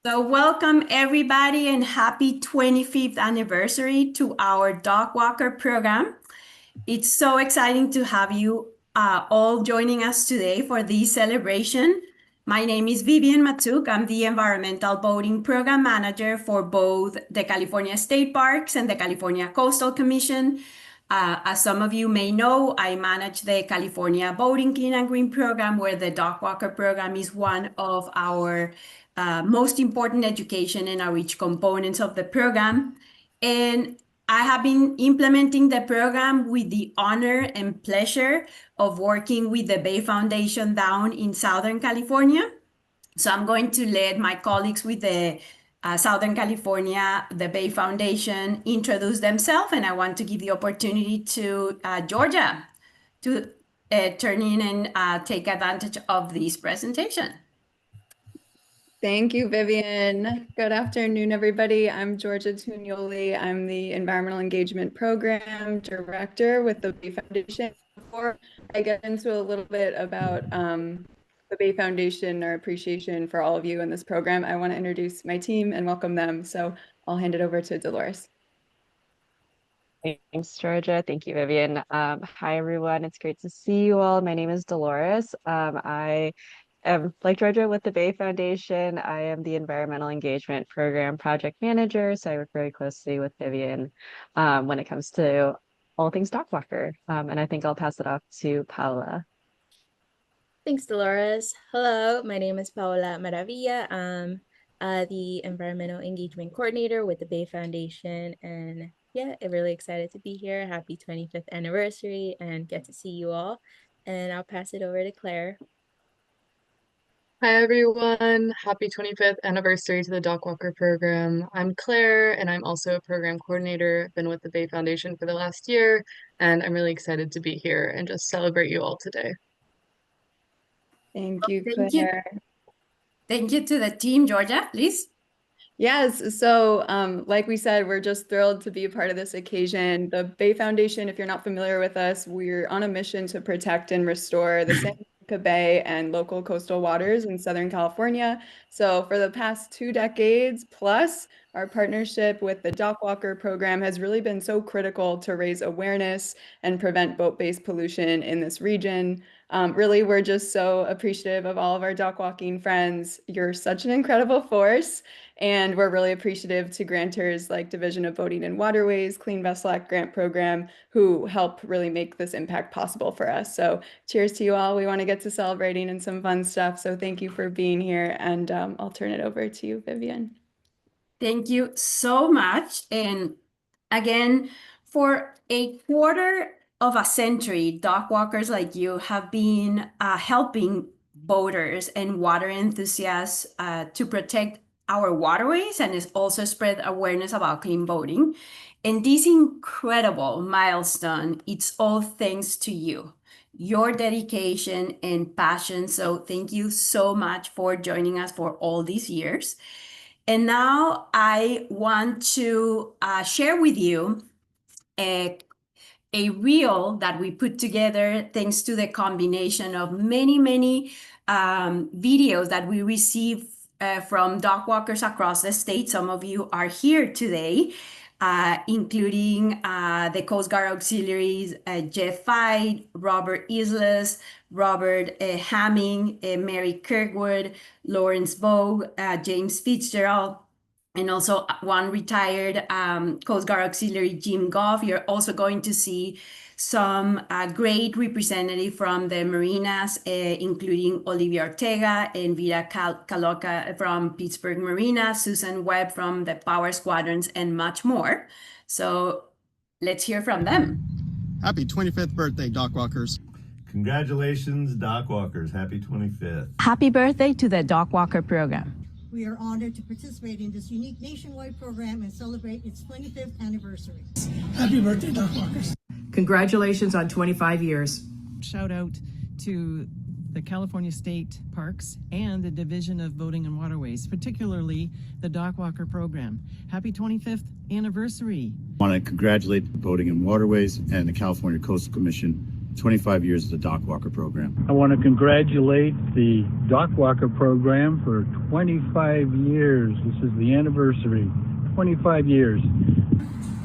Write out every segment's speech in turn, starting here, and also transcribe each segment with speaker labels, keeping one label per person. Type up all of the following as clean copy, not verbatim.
Speaker 1: So welcome everybody and happy 25th anniversary to our Dockwalker program. It's so exciting to have you all joining us today for this celebration. My name is Vivian Matuk. I'm the Environmental Boating Program Manager for both the California State Parks and the California Coastal Commission. As some of you may know, I manage the California Boating Clean and Green program, where the Dockwalker program is one of our most important education and outreach components of the program. And I have been implementing the program with the honor and pleasure of working with the Bay Foundation down in Southern California. So I'm going to let my colleagues with the Southern California, the Bay Foundation, introduce themselves, and I want to give the opportunity to Georgia to turn in and take advantage of this presentation.
Speaker 2: Thank you, Vivian. Good afternoon, everybody. I'm Georgia Tugnoli. I'm the Environmental Engagement Program Director with the Bay Foundation. Before I get into a little bit about the Bay Foundation, our appreciation for all of you in this program, I want to introduce my team and welcome them. So I'll hand it over to Dolores.
Speaker 3: Thanks, Georgia. Thank you, Vivian. Hi, everyone. It's great to see you all. My name is Dolores. I am, like Georgia, with the Bay Foundation. I am the Environmental Engagement Program Project Manager, so I work very closely with Vivian when it comes to all things Dockwalker. And I think I'll pass it off to Paula.
Speaker 4: Thanks, Dolores. Hello, my name is Paola Maravilla. I'm the Environmental Engagement Coordinator with the Bay Foundation. And yeah, I'm really excited to be here. Happy 25th anniversary and get to see you all. And I'll pass it over to Claire.
Speaker 5: Hi, everyone. Happy 25th anniversary to the Dockwalker program. I'm Claire, and I'm also a program coordinator. I've been with the Bay Foundation for the last year, and I'm really excited to be here and just celebrate you all today.
Speaker 2: Thank you,
Speaker 1: Thank you.
Speaker 2: Claire.
Speaker 1: Thank you to the team. Georgia, please.
Speaker 2: Yes, so like we said, we're just thrilled to be a part of this occasion. The Bay Foundation, if you're not familiar with us, we're on a mission to protect and restore the San Francisco Bay and local coastal waters in Southern California. So for the past 2 decades plus, our partnership with the Dockwalker program has really been so critical to raise awareness and prevent boat-based pollution in this region. Really, we're just so appreciative of all of our dockwalking friends. You're such an incredible force. And we're really appreciative to grantors like Division of Boating and Waterways, Clean Vessel Act grant program, who help really make this impact possible for us. So cheers to you all. We want to get to celebrating and some fun stuff. So thank you for being here. And I'll turn it over to you, Vivian.
Speaker 1: Thank you so much. And again, for a quarter of a century, dockwalkers like you have been helping boaters and water enthusiasts to protect our waterways, and it's also spread awareness about clean boating. And this incredible milestone, it's all thanks to you, your dedication and passion. So thank you so much for joining us for all these years. And now I want to share with you a reel that we put together thanks to the combination of many videos that we received from dockwalkers across the state. Some of you are here today, including the Coast Guard Auxiliaries, Jeff Fight, Robert Islas, Robert Hamming, Mary Kirkwood, Lawrence Bogue, James Fitzgerald, and also one retired Coast Guard Auxiliary, Jim Goff. You're also going to see some great representative from the marinas, including Olivia Ortega and Vida Caloca from Pittsburgh Marina, Susan Webb from the Power Squadrons, and much more. So let's hear from them.
Speaker 6: Happy 25th birthday, Dockwalkers.
Speaker 7: Congratulations, Dockwalkers. Happy 25th.
Speaker 8: Happy birthday to the Dockwalker program.
Speaker 9: We are honored to participate in this unique nationwide program and celebrate its 25th anniversary.
Speaker 10: Happy birthday, Dockwalkers.
Speaker 11: Congratulations on 25 years.
Speaker 12: Shout out to the California State Parks and the Division of Boating and Waterways, particularly the Dockwalker program. Happy 25th anniversary.
Speaker 13: I want to congratulate the Boating and Waterways and the California Coastal Commission
Speaker 6: 25 years of the Dockwalker program.
Speaker 10: I want to congratulate the Dockwalker program for 25 years. This is the anniversary, 25 years.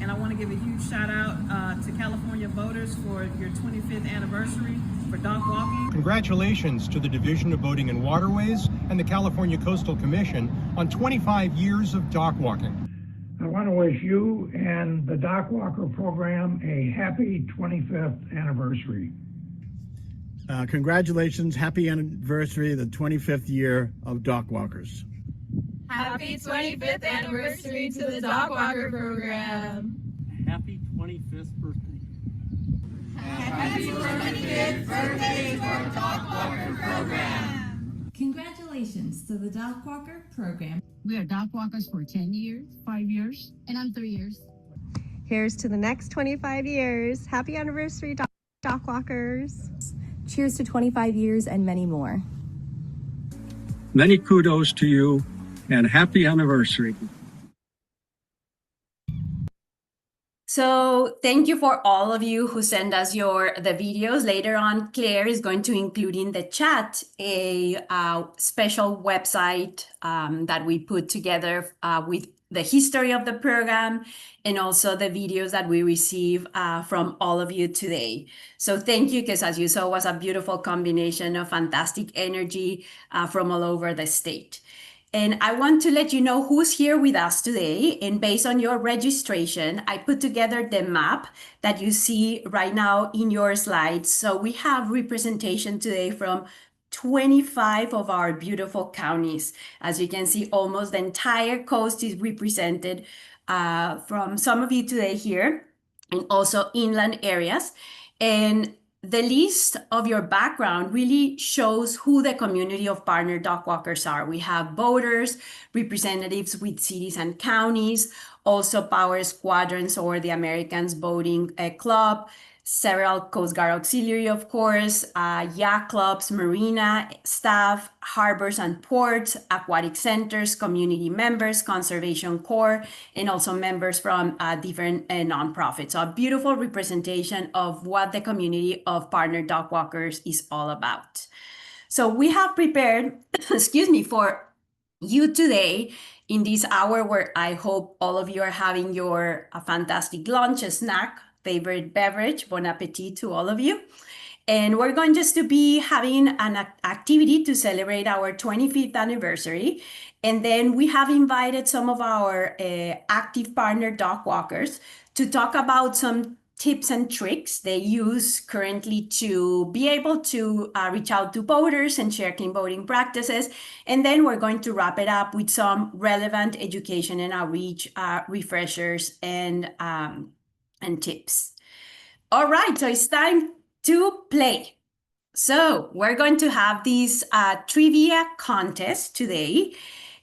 Speaker 12: And I want to give a huge shout out to California voters for your 25th anniversary for dock walking.
Speaker 13: Congratulations to the Division of Boating and Waterways and the California Coastal Commission on 25 years of dock walking.
Speaker 10: I want to wish you and the Dockwalker program a happy 25th anniversary.
Speaker 6: Congratulations, happy anniversary, the 25th year of Dockwalkers.
Speaker 14: Happy 25th anniversary to the Dockwalker program.
Speaker 10: Happy 25th birthday.
Speaker 14: Happy 25th birthday for Dockwalker program.
Speaker 15: Congratulations to the Dockwalker program.
Speaker 16: We are Dockwalkers for 10 years, 5 years, and I'm 3 years.
Speaker 17: Here's to the next 25 years. Happy anniversary, Dockwalkers.
Speaker 15: Cheers to 25 years and many more.
Speaker 10: Many kudos to you and happy anniversary.
Speaker 1: So thank you for all of you who send us the videos. Later on, Claire is going to include in the chat a special website that we put together with the history of the program and also the videos that we receive from all of you today. So thank you, because as you saw, it was a beautiful combination of fantastic energy from all over the state. And I want to let you know who's here with us today. And based on your registration, I put together the map that you see right now in your slides. So we have representation today from 25 of our beautiful counties. As you can see, almost the entire coast is represented from some of you today here, and also inland areas. And the list of your background really shows who the community of partner dockwalkers are. We have boaters, representatives with cities and counties, also power squadrons or the Americans Boating Club, several Coast Guard auxiliary, of course, yacht clubs, marina staff, harbors and ports, aquatic centers, community members, conservation corps, and also members from different nonprofits. So a beautiful representation of what the community of partner dockwalkers is all about. So we have prepared, excuse me, for you today in this hour where I hope all of you are having your fantastic lunch, a snack, favorite beverage. Bon appetit to all of you. And we're going just to be having an activity to celebrate our 25th anniversary. And then we have invited some of our active partner dockwalkers to talk about some tips and tricks they use currently to be able to reach out to boaters and share clean boating practices. And then we're going to wrap it up with some relevant education and outreach refreshers and tips. All right, so it's time to play. So we're going to have this trivia contest today,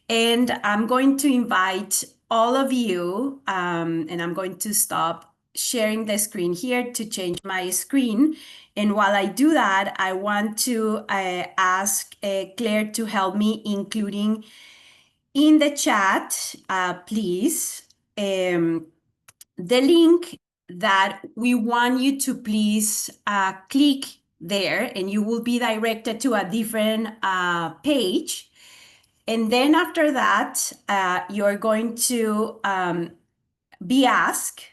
Speaker 1: and I'm going to invite all of you, and I'm going to stop sharing the screen here to change my screen. And while I do that, I want to ask Claire to help me, including in the chat, please, the link that we want you to please click there, and you will be directed to a different page. And then after that, you're going to be asked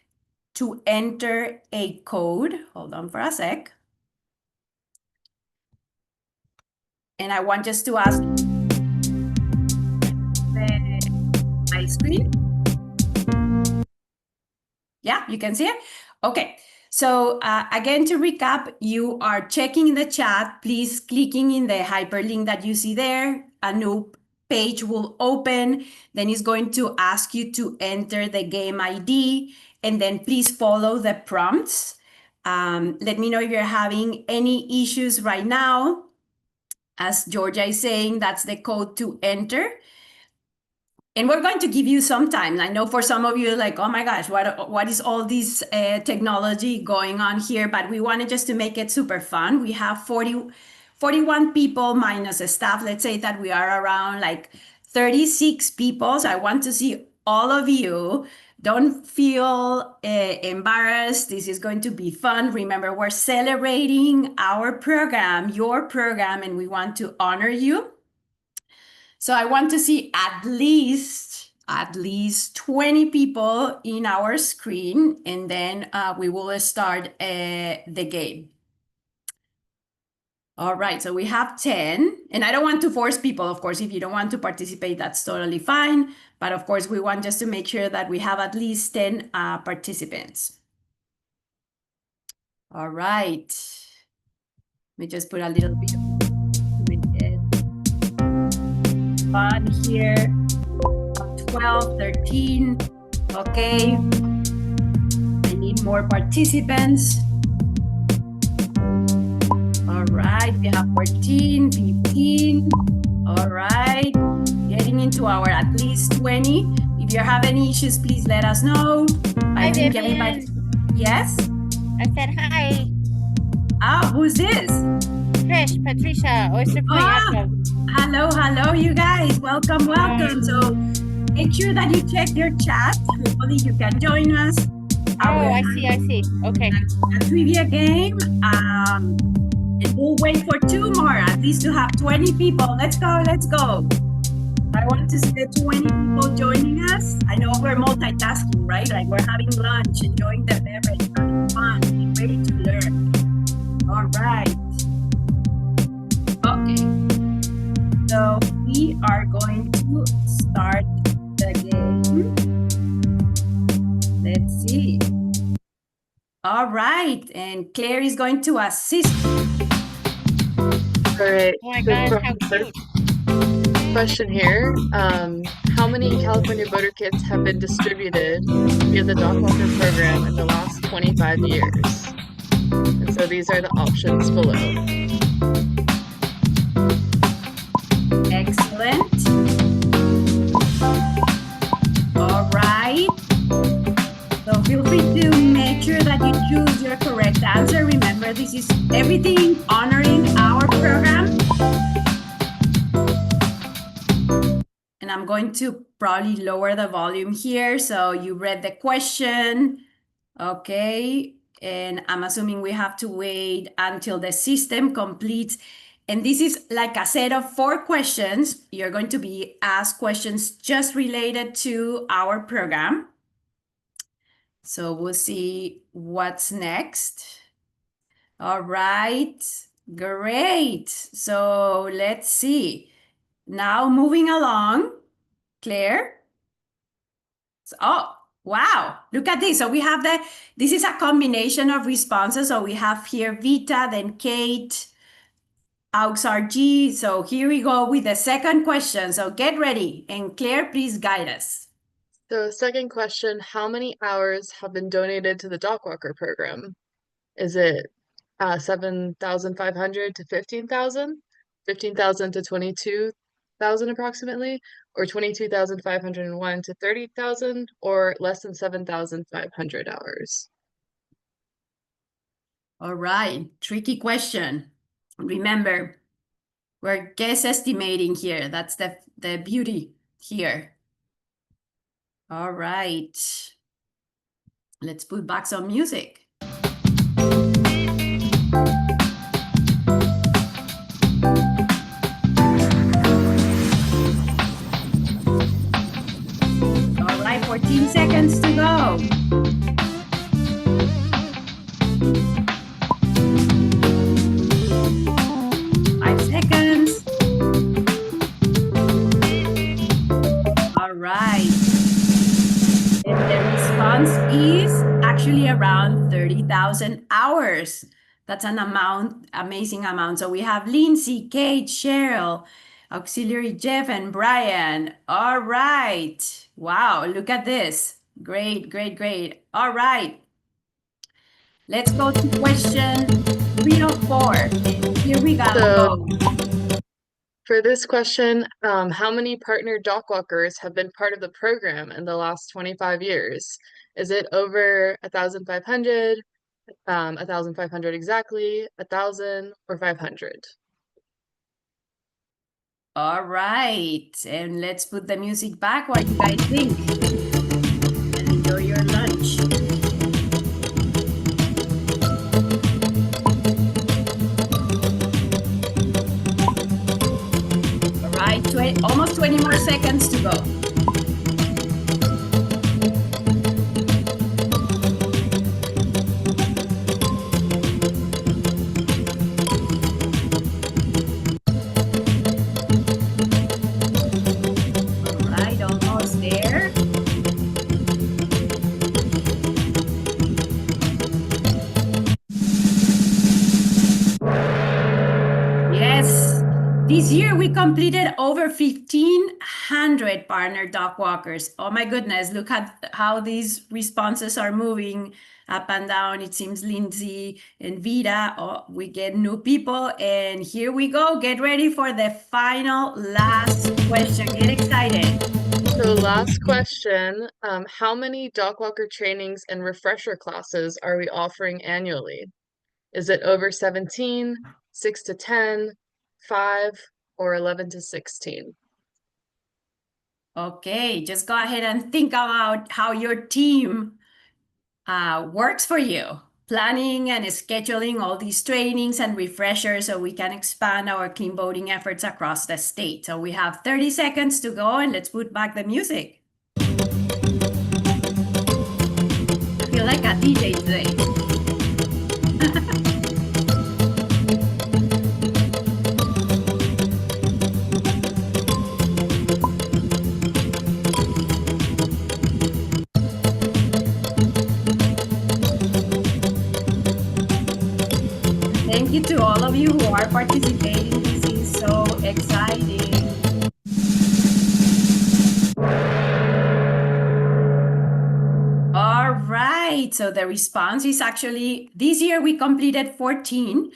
Speaker 1: to enter a code. Hold on for a sec. And I want just to ask my screen. Yeah, you can see it? Okay. So again, to recap, you are checking the chat, please clicking in the hyperlink that you see there. A new page will open. Then it's going to ask you to enter the game ID, and then please follow the prompts. Let me know if you're having any issues right now. As Georgia is saying, that's the code to enter. And we're going to give you some time. I know for some of you, like, oh my gosh, what is all this technology going on here? But we wanted just to make it super fun. We have 41 people minus a staff. Let's say that we are around like 36 people. So I want to see all of you don't feel embarrassed. This is going to be fun. Remember, we're celebrating our program, your program, and we want to honor you. So I want to see at least 20 people in our screen, and then we will start the game. All right, so we have 10, and I don't want to force people, of course. If you don't want to participate, that's totally fine. But of course, we want just to make sure that we have at least 10 participants. All right. Let me just put a little bit of fun here. 12, 13. Okay. I need more participants. All right, we have 14, 15. All right, getting into our at least 20. If you have any issues, please let us know.
Speaker 18: Hi, Vivian.
Speaker 1: Yes?
Speaker 18: I said hi.
Speaker 1: Ah, who's this?
Speaker 18: Trish, Patricia, Oyster Point.
Speaker 1: Hello, you guys. Welcome. So make sure that you check your chat. Hopefully you can join us.
Speaker 18: I see. Okay.
Speaker 1: A trivia game. And we'll wait for 2 more, at least to have 20 people. Let's go. I want to see the 20 people joining us. I know we're multitasking, right? Like we're having lunch, enjoying the beverage, having fun, being ready to learn. All right. Okay. So we are going to start the game. Let's see. All right, and Claire is going to assist.
Speaker 5: All right.
Speaker 18: Oh my gosh, how cute.
Speaker 5: Question here. How many California voter kits have been distributed via the Dockwalker program in the last 25 years? And so these are the options below.
Speaker 1: Excellent. All right. So feel free to make sure that you choose your correct answer. Remember, this is everything honoring our program. And I'm going to probably lower the volume here. So you read the question. Okay. And I'm assuming we have to wait until the system completes. And this is like a set of 4 questions. You're going to be asked questions just related to our program. So we'll see what's next. All right, great. So let's see. Now moving along, Claire. Oh, wow, look at this. So we have this is a combination of responses. So we have here Vita, then Kate, AuxRG. So here we go with the second question. So get ready. And Claire, please guide us.
Speaker 5: So second question, how many hours have been donated to the Dockwalker program? Is it 7,500 to 15,000, 15,000 to 22,000 approximately, or 22,501 to 30,000, or less than 7,500 hours?
Speaker 1: All right, tricky question. Remember, we're guess estimating here. That's the beauty here. All right. Let's put back some music. All right, 14 seconds to go. Is actually around 30,000 hours. That's an amazing amount. So we have Lindsay, Kate, Cheryl, Auxiliary Jeff, and Brian. All right. Wow, look at this. Great. All right. Let's go to question 3 or 4. Here we go.
Speaker 5: For this question, how many partner Dockwalkers have been part of the program in the last 25 years? Is it over 1,500, 1,500 exactly, 1,000, or 500?
Speaker 1: All right, and let's put the music back. What do you guys think? enjoy your lunch. All right, almost 20 more seconds to go. All right, almost there. Yes, this year we completed over 1,500 partner dog walkers. Oh my goodness, look at how these responses are moving up and down. It seems Lindsay and Vita, oh, we get new people. And here we go. Get ready for the final last question. Get excited.
Speaker 5: So last question, how many Dockwalker trainings and refresher classes are we offering annually? Is it over 17, 6 to 10, 5, or 11 to 16?
Speaker 1: Okay, just go ahead and think about how your team works for you. Planning and scheduling all these trainings and refreshers so we can expand our clean boating efforts across the state. So we have 30 seconds to go and let's put back the music. I feel like a DJ today. Thank you to all of you who are participating. This is so exciting. All right, so the response is actually, this year we completed 14.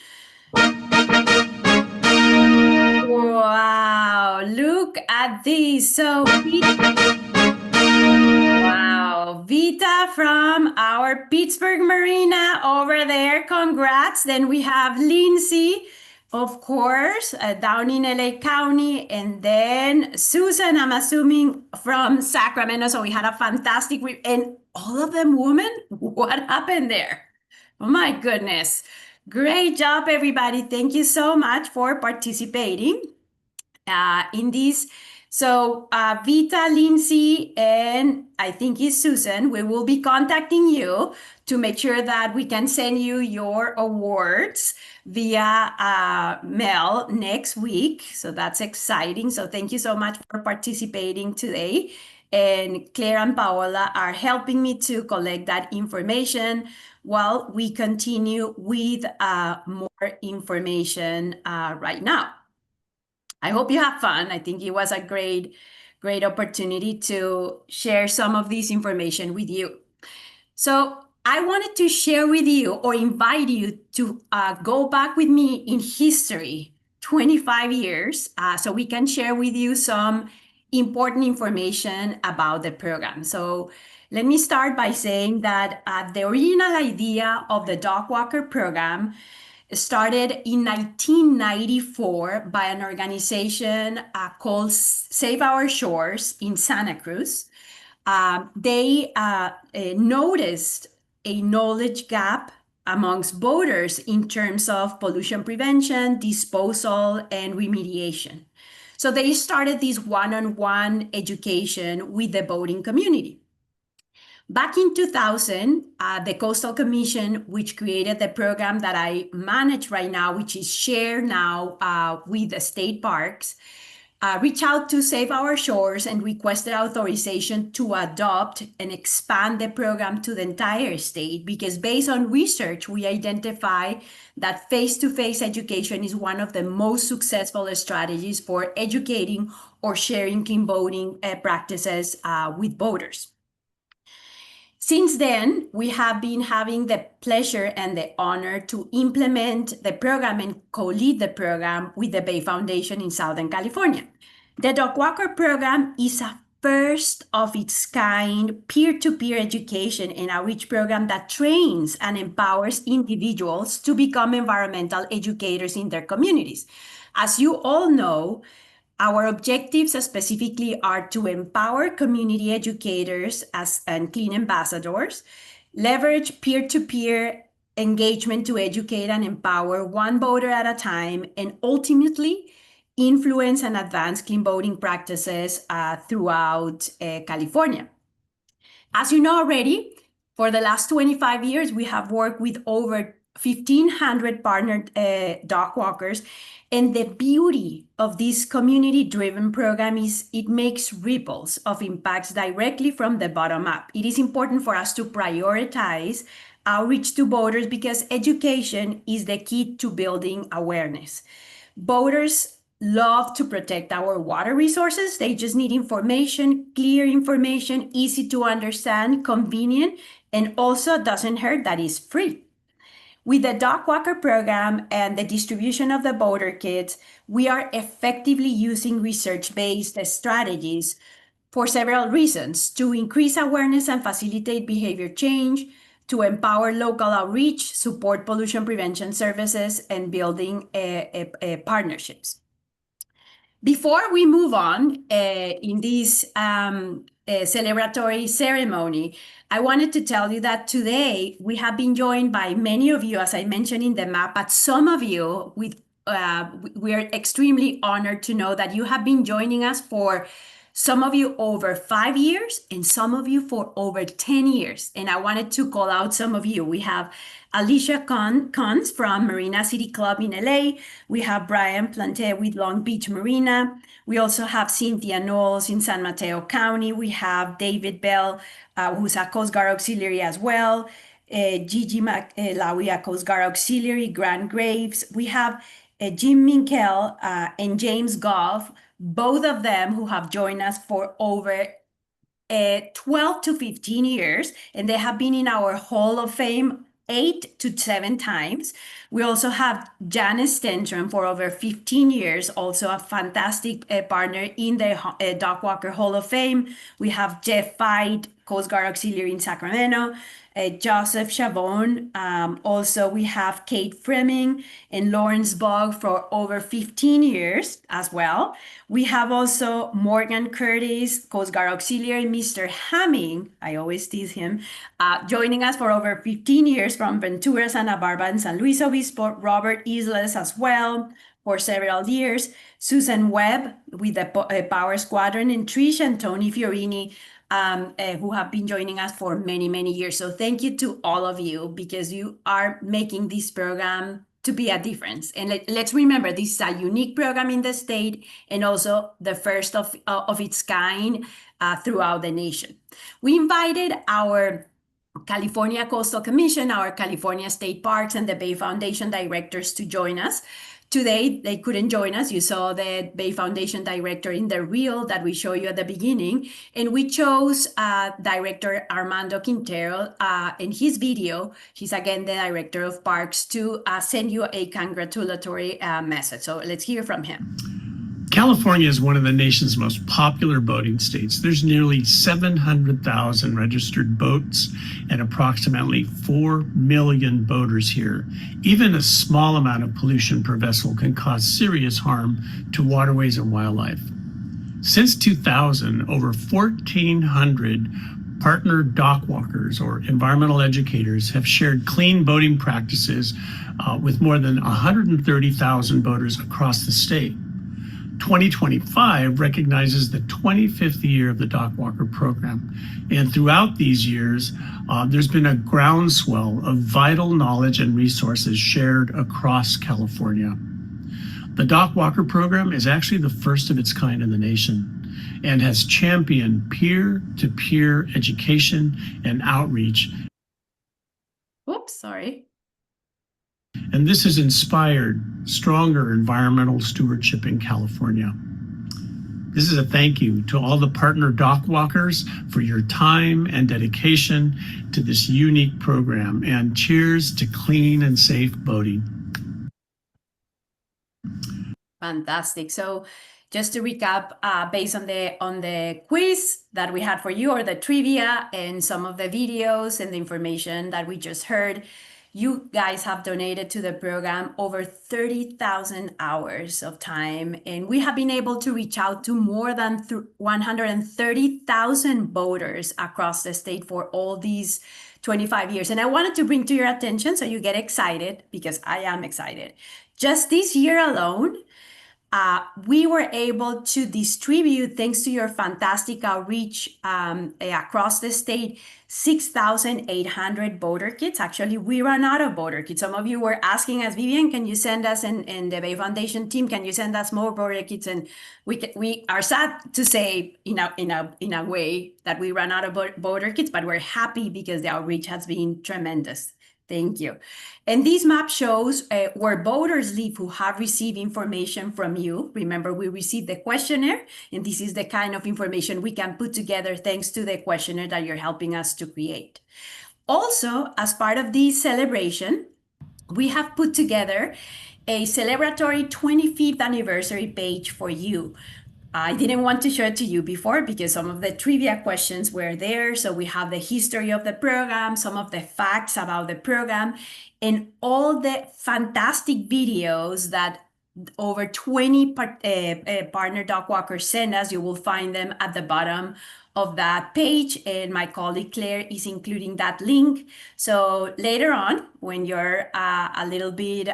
Speaker 1: Wow, look at this. So, wow, Vita from our Pittsburgh Marina over there. Congrats. Then we have Lindsay, of course, down in LA County. And then Susan, I'm assuming from Sacramento. So we had a fantastic week. And all of them women? What happened there? Oh my goodness. Great job, everybody. Thank you so much for participating in this. So Vita, Lindsay, and I think it's Susan, we will be contacting you to make sure that we can send you your awards via mail next week. So that's exciting. So thank you so much for participating today. And Claire and Paola are helping me to collect that information while we continue with more information right now. I hope you have fun. I think it was a great opportunity to share some of this information with you. So I wanted to share with you or invite you to go back with me in history, 25 years, so we can share with you some important information about the program. So let me start by saying that the original idea of the Dockwalker program started in 1994 by an organization called Save Our Shores in Santa Cruz. They noticed a knowledge gap amongst boaters in terms of pollution prevention, disposal, and remediation. So they started this one-on-one education with the boating community. Back in 2000, the Coastal Commission, which created the program that I manage right now, which is shared now with the state parks, reached out to Save Our Shores and requested authorization to adopt and expand the program to the entire state because based on research, we identify that face-to-face education is one of the most successful strategies for educating or sharing clean boating practices with boaters. Since then, we have been having the pleasure and the honor to implement the program and co-lead the program with the Bay Foundation in Southern California. The Dockwalker program is a first of its kind peer-to-peer education and outreach program that trains and empowers individuals to become environmental educators in their communities. As you all know, Our objectives specifically are to empower community educators and clean ambassadors, leverage peer-to-peer engagement to educate and empower one voter at a time, and ultimately influence and advance clean voting practices throughout California. As you know already, for the last 25 years, we have worked with over 1,500 partnered dog walkers. And the beauty of this community-driven program is it makes ripples of impacts directly from the bottom up. It is important for us to prioritize outreach to voters because education is the key to building awareness. Voters love to protect our water resources. They just need information, clear information, easy to understand, convenient, and also doesn't hurt that is free. With the Dockwalker program and the distribution of the voter kits, we are effectively using research-based strategies for several reasons: to increase awareness and facilitate behavior change, to empower local outreach, support pollution prevention services, and building partnerships. Before we move on in this celebratory ceremony, I wanted to tell you that today we have been joined by many of you, as I mentioned in the map, but some of you, we are extremely honored to know that you have been joining us for some of you over 5 years and some of you for over 10 years. And I wanted to call out some of you. We have Alicia Cons from Marina City Club in LA. We have Brian Plante with Long Beach Marina. We also have Cynthia Knowles in San Mateo County. We have David Bell, who's a Coast Guard Auxiliary as well. Gigi Lawi, a Coast Guard Auxiliary. Grant Graves. We have Jim Minkel and James Goff, both of them who have joined us for over 12 to 15 years, and they have been in our Hall of Fame 8 to 7 times. We also have Janice Stentrum for over 15 years, also a fantastic partner in the Dockwalker Hall of Fame. We have Jeff Fight, Coast Guard Auxiliary in Sacramento. Joseph Chavon. Also, we have Kate Fleming and Lawrence Bogg for over 15 years as well. We have also Morgan Curtis, Coast Guard Auxiliary, Mr. Hamming, I always tease him, joining us for over 15 years from Ventura, Santa Barbara, and San Luis Obispo. Robert Isles as well for several years. Susan Webb with the Power Squadron, and Trish and Tony Fiorini, who have been joining us for many, many years. So thank you to all of you because you are making this program to be a difference. And let's remember, this is a unique program in the state and also the first of its kind throughout the nation. We invited our California Coastal Commission, our California State Parks, and the Bay Foundation directors to join us. Today, they couldn't join us. You saw the Bay Foundation director in the reel that we showed you at the beginning. And we chose Director Armando Quintero in his video. He's again the Director of Parks to send you a congratulatory message. So let's hear from him.
Speaker 19: California is one of the nation's most popular boating states. There's nearly 700,000 registered boats and approximately 4 million boaters here. Even a small amount of pollution per vessel can cause serious harm to waterways and wildlife. Since 2000, over 1,400 partner dock walkers or environmental educators have shared clean boating practices with more than 130,000 boaters across the state. 2025 recognizes the 25th year of the Dockwalker program. And throughout these years, there's been a groundswell of vital knowledge and resources shared across California. The Dockwalker program is actually the first of its kind in the nation and has championed peer-to-peer education and outreach.
Speaker 1: Oops, sorry.
Speaker 19: And this has inspired stronger environmental stewardship in California. This is a thank you to all the partner Dockwalkers for your time and dedication to this unique program, and cheers to clean and safe boating.
Speaker 1: Fantastic. So just to recap, based on the quiz that we had for you, or the trivia and some of the videos and the information that we just heard, You guys have donated to the program over 30,000 hours of time, and we have been able to reach out to more than 130,000 voters across the state for all these 25 years. And I wanted to bring to your attention so you get excited, because I am excited. Just this year alone, we were able to distribute, thanks to your fantastic outreach across the state, 6,800 voter kits. Actually, we ran out of voter kits. Some of you were asking us, Vivian, can you send us, and the Bay Foundation team, can you send us more voter kits? And we are sad to say, in a way, that we ran out of voter kits, but we're happy because the outreach has been tremendous. Thank you. And this map shows where voters live who have received information from you. Remember, we received the questionnaire, and this is the kind of information we can put together thanks to the questionnaire that you're helping us to create. Also, as part of this celebration, we have put together a celebratory 25th anniversary page for you. I didn't want to show it to you before because some of the trivia questions were there. So we have the history of the program, some of the facts about the program, and all the fantastic videos that over 20 partner Dockwalkers send us. You will find them at the bottom of that page, and my colleague Claire is including that link. So later on, when you're a little bit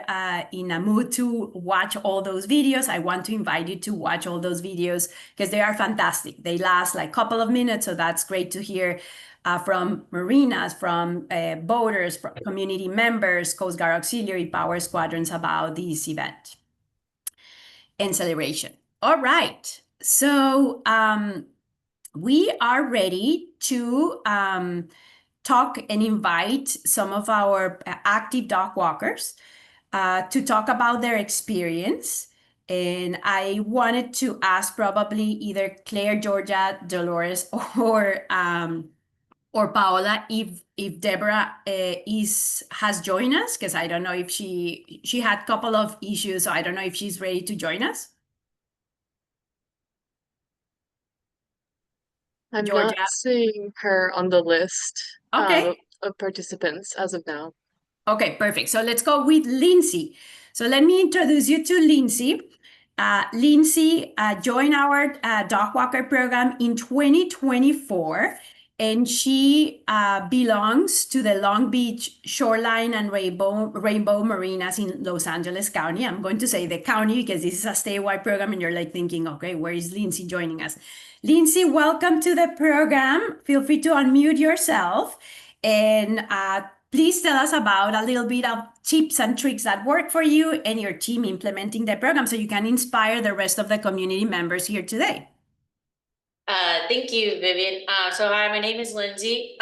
Speaker 1: in a mood to watch all those videos, I want to invite you to watch all those videos because they are fantastic. They last like a couple of minutes, so that's great to hear from marinas, from boaters, from community members, Coast Guard Auxiliary, Power Squadrons about this event and celebration. All right, so we are ready to talk and invite some of our active dog walkers to talk about their experience. And I wanted to ask probably either Claire, Georgia, Dolores, or Paola if Deborah has joined us, because I don't know if she had a couple of issues, so I don't know if she's ready to join us.
Speaker 5: I'm
Speaker 1: Georgia.
Speaker 5: not seeing her on the list
Speaker 1: Okay.
Speaker 5: of participants as of now.
Speaker 1: Okay, perfect. So let's go with Lindsay. So let me introduce you to Lindsay. Lindsay joined our Dockwalker program in 2024, and she belongs to the Long Beach Shoreline and Rainbow Marinas in Los Angeles County. I'm going to say the county because this is a statewide program, and you're like thinking, okay, where is Lindsay joining us? Lindsay, welcome to the program. Feel free to unmute yourself and please tell us about a little bit of tips and tricks that work for you and your team implementing the program so you can inspire the rest of the community members here today.
Speaker 20: Thank you, Vivian. So hi, my name is Lindsay.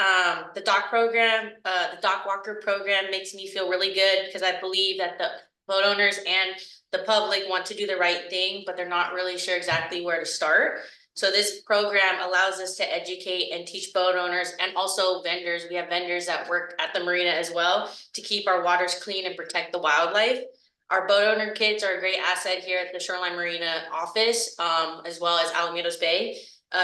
Speaker 20: The Dockwalker program makes me feel really good because I believe that the boat owners and the public want to do the right thing, but they're not really sure exactly where to start. So this program allows us to educate and teach boat owners and also vendors. We have vendors that work at the marina as well to keep our waters clean and protect the wildlife. Our boat owner kits are a great asset here at the Shoreline Marina office, as well as Alamitos Bay.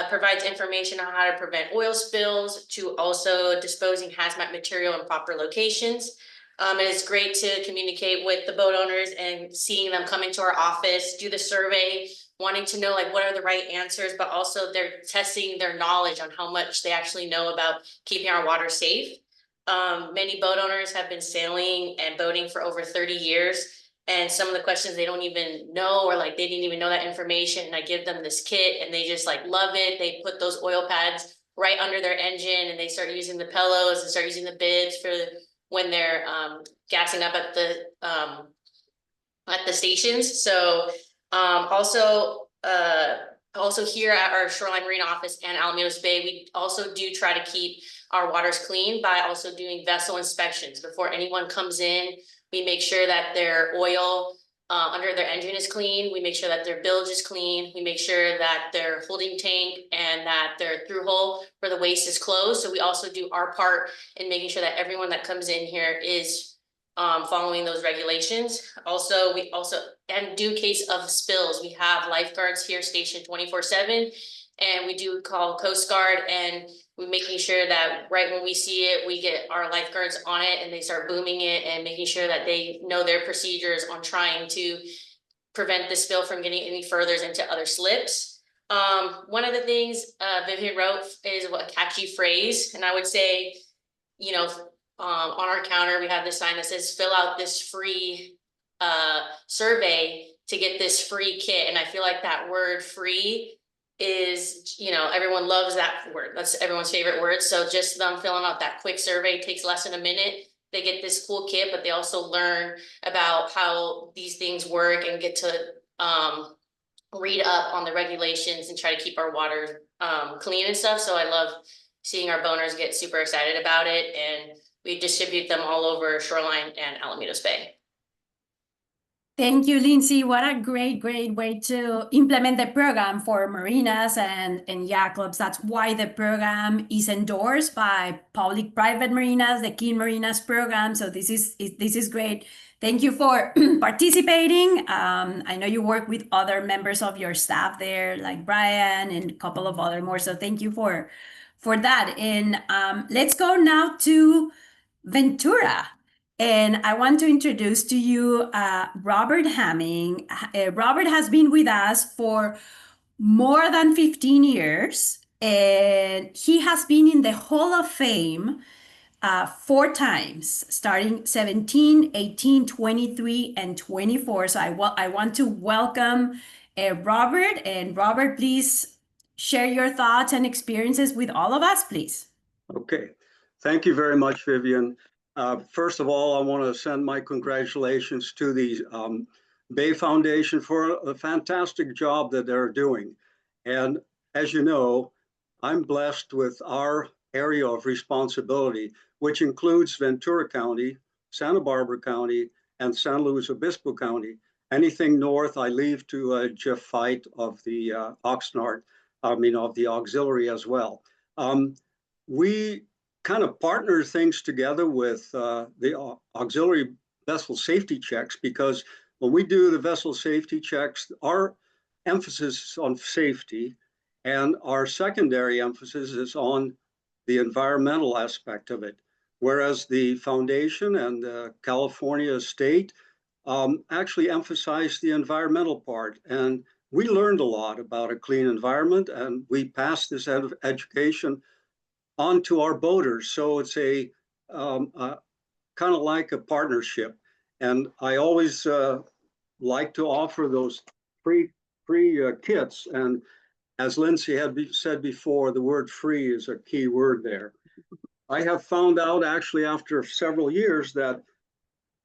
Speaker 20: Provides information on how to prevent oil spills to also disposing hazmat material in proper locations. And it's great to communicate with the boat owners and seeing them come into our office, do the survey, wanting to know like what are the right answers, but also they're testing their knowledge on how much they actually know about keeping our water safe. Many boat owners have been sailing and boating for over 30 years. And some of the questions they don't even know, or like they didn't even know that information. And I give them this kit and they just like love it. They put those oil pads right under their engine and they start using the pillows and start using the bibs for when they're gassing up at the stations. So also here at our Shoreline Marina office and Alamitos Bay, we also do try to keep our waters clean by also doing vessel inspections. Before anyone comes in, we make sure that their oil under their engine is clean. We make sure that their bilge is clean. We make sure that their holding tank and that their through hole for the waste is closed. So we also do our part in making sure that everyone that comes in here is following those regulations. We also, in due case of spills, we have lifeguards here stationed 24/7. And we do call Coast Guard, and we're making sure that right when we see it, we get our lifeguards on it and they start booming it and making sure that they know their procedures on trying to prevent the spill from getting any further into other slips. One of the things Vivian wrote is a catchy phrase, and I would say, you know, on our counter, we have this sign that says, fill out this free survey to get this free kit. And I feel like that word free is, you know, everyone loves that word. That's everyone's favorite word. So just them filling out that quick survey takes less than a minute. They get this cool kit, but they also learn about how these things work and get to read up on the regulations and try to keep our water clean and stuff. So I love seeing our boners get super excited about it, and we distribute them all over Shoreline and Alamitos Bay.
Speaker 1: Thank you, Lindsay. What a great, great way to implement the program for marinas and yacht clubs. That's why the program is endorsed by public-private marinas, the Clean Marinas program. So this is great. Thank you for participating. I know you work with other members of your staff there, like Brian and a couple of other more. So thank you for that. And let's go now to Ventura. And I want to introduce to you Robert Hamming. Robert has been with us for more than 15 years, and he has been in the Hall of Fame 4 times, starting 17, 18, 23, and 24. So I want to welcome Robert. And Robert, please share your thoughts and experiences with all of us, please.
Speaker 21: Okay. Thank you very much, Vivian. First of all, I want to send my congratulations to the Bay Foundation for a fantastic job that they're doing. And as you know, I'm blessed with our area of responsibility, which includes Ventura County, Santa Barbara County, and San Luis Obispo County. Anything north, I leave to Jeff Fight of the of the auxiliary as well. We kind of partner things together with the auxiliary vessel safety checks, because when we do the vessel safety checks, our emphasis is on safety, and our secondary emphasis is on the environmental aspect of it. Whereas the foundation and the California state actually emphasize the environmental part. And we learned a lot about a clean environment, and we passed this education onto our boaters. So it's a kind of like a partnership. And I always like to offer those free kits. And as Lindsay had said before, the word free is a key word there. I have found out actually after several years that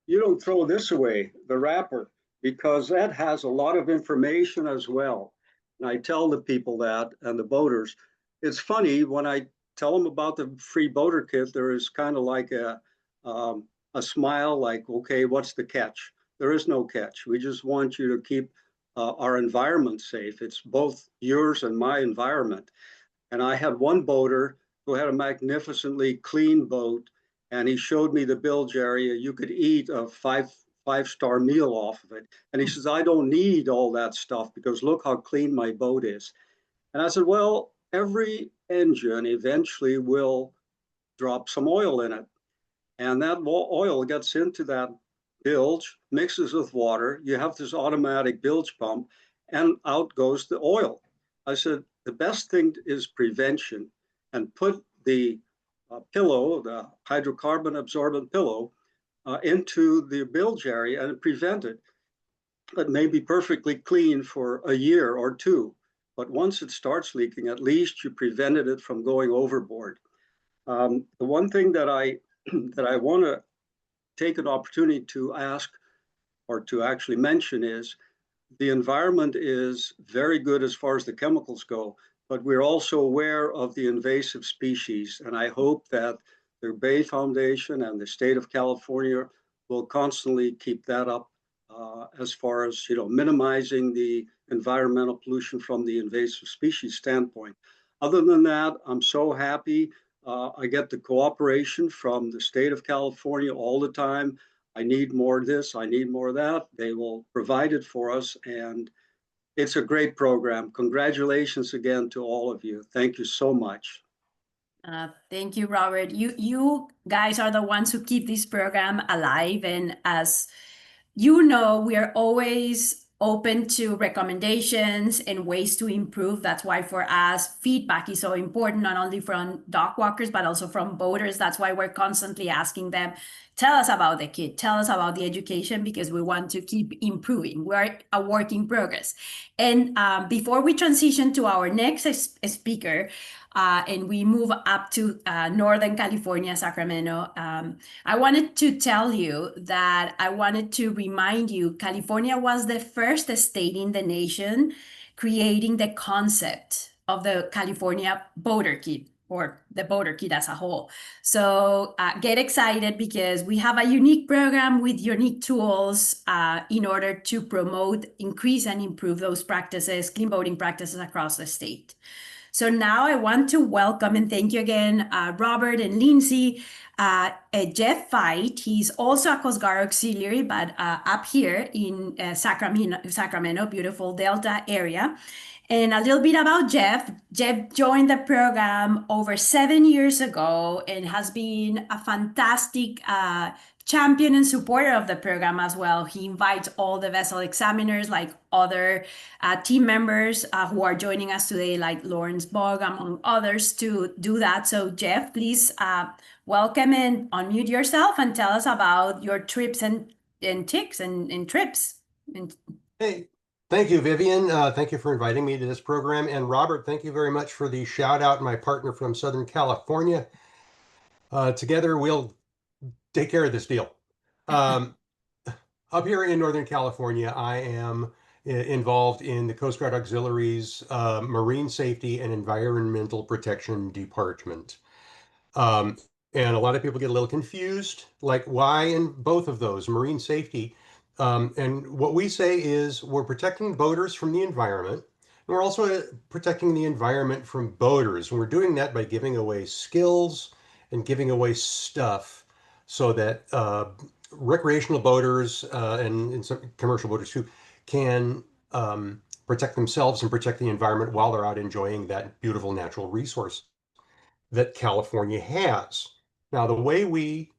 Speaker 21: you don't throw this away, the wrapper, because that has a lot of information as well. And I tell the people that, and the boaters, it's funny when I tell them about the free boater kit, there is kind of like a smile, like, okay, what's the catch? There is no catch. We just want you to keep our environment safe. It's both yours and my environment. And I had one boater who had a magnificently clean boat, and he showed me the bilge area. You could eat a five-star meal off of it. And he says, I don't need all that stuff because look how clean my boat is. And I said, well, every engine eventually will drop some oil in it. And that oil gets into that bilge, mixes with water. You have this automatic bilge pump, and out goes the oil. I said, the best thing is prevention, and put the pillow, the hydrocarbon absorbent pillow, into the bilge area and prevent it. It may be perfectly clean for a year or two, but once it starts leaking, at least you prevented it from going overboard. The one thing that I want to take an opportunity to ask or to actually mention is the environment is very good as far as the chemicals go, but we're also aware of the invasive species. And I hope that the Bay Foundation and the state of California will constantly keep that up as far as, minimizing the environmental pollution from the invasive species standpoint. Other than that, I'm so happy. I get the cooperation from the state of California all the time. I need more of this, I need more of that. They will provide it for us. And It's a great program. Congratulations again to all of you. Thank you so much.
Speaker 1: Thank you, Robert. You guys are the ones who keep this program alive. And as you know, we are always open to recommendations and ways to improve. That's why for us, feedback is so important, not only from dog walkers, but also from boaters. That's why we're constantly asking them, tell us about the kid, tell us about the education, because we want to keep improving. We're a work in progress. And before we transition to our next speaker, and we move up to Northern California, Sacramento, I wanted to tell you that I wanted to remind you, California was the first state in the nation creating the concept of the California Boater Kit, or the Boater Kit as a whole. So get excited, because we have a unique program with unique tools in order to promote, increase, and improve those practices, clean boating practices across the state. So now I want to welcome and thank you again, Robert and Lindsay. Jeff Fight, he's also a Coast Guard auxiliary, but up here in Sacramento, beautiful Delta area. And a little bit about Jeff. Jeff joined the program over 7 years ago and has been a fantastic champion and supporter of the program as well. He invites all the vessel examiners, like other team members who are joining us today, like Lawrence Bog, among others, to do that. So Jeff, please welcome and unmute yourself and tell us about your trips and tips and trips.
Speaker 3: Hey, thank you, Vivian. Thank you for inviting me to this program. And Robert, thank you very much for the shout out, my partner from Southern California. Together, we'll take care of this deal. Up here in Northern California, I am involved in the Coast Guard Auxiliaries Marine Safety and Environmental Protection Department. And a lot of people get a little confused, like why in both of those, marine safety. And what we say is we're protecting boaters from the environment. And we're also protecting the environment from boaters. And we're doing that by giving away skills and giving away stuff so that recreational boaters and some commercial boaters who can protect themselves and protect the environment while they're out enjoying that beautiful natural resource that California has. Now, the way we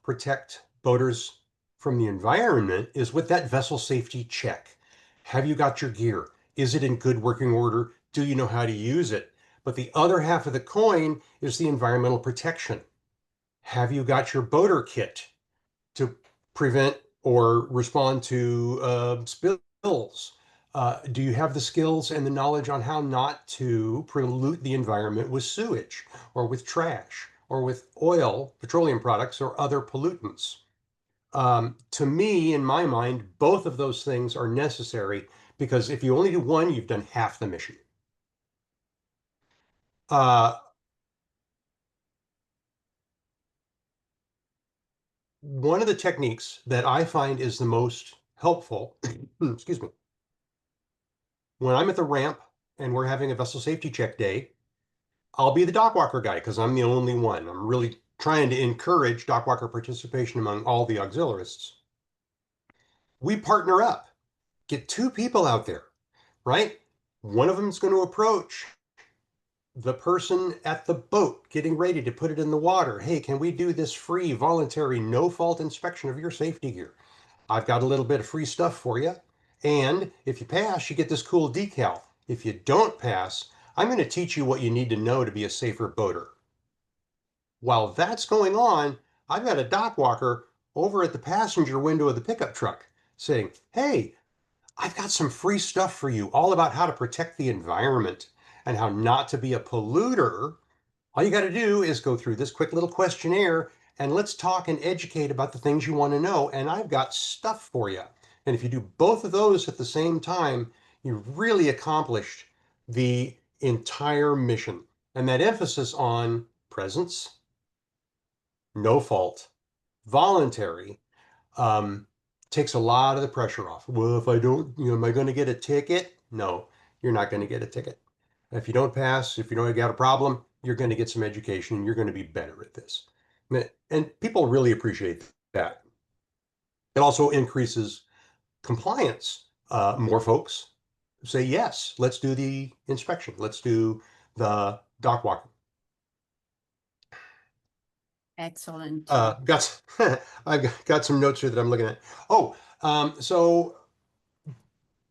Speaker 3: protect boaters from the environment is with that vessel safety check. Have you got your gear? Is it in good working order? Do you know how to use it? But the other half of the coin is the environmental protection. Have you got your boater kit to prevent or respond to spills? Do you have the skills and the knowledge on how not to pollute the environment with sewage or with trash or with oil, petroleum products, or other pollutants? To me, in my mind, both of those things are necessary, because if you only do one, you've done half the mission. One of the techniques that I find is the most helpful, excuse me, when I'm at the ramp and we're having a vessel safety check day, I'll be the Dockwalker guy because I'm the only one. I'm really trying to encourage Dockwalker participation among all the auxiliarists. We partner up, get 2 people out there, right? One of them is going to approach the person at the boat getting ready to put it in the water. Hey, can we do this free, voluntary, no-fault inspection of your safety gear? I've got a little bit of free stuff for you. And if you pass, you get this cool decal. If you don't pass, I'm going to teach you what you need to know to be a safer boater. While that's going on, I've got a dockwalker over at the passenger window of the pickup truck saying, hey, I've got some free stuff for you, all about how to protect the environment and how not to be a polluter. All you got to do is go through this quick little questionnaire and let's talk and educate about the things you want to know. And I've got stuff for you. And if you do both of those at the same time, you've really accomplished the entire mission. And that emphasis on presence, no fault, voluntary, takes a lot of the pressure off. Well, if I don't, am I going to get a ticket? No, you're not going to get a ticket. If you don't pass, if you don't get a problem, you're going to get some education and you're going to be better at this. And people really appreciate that. It also increases compliance. More folks say, yes, let's do the inspection. Let's do the dock walking.
Speaker 1: Excellent.
Speaker 3: I've got some notes here that I'm looking at. Oh,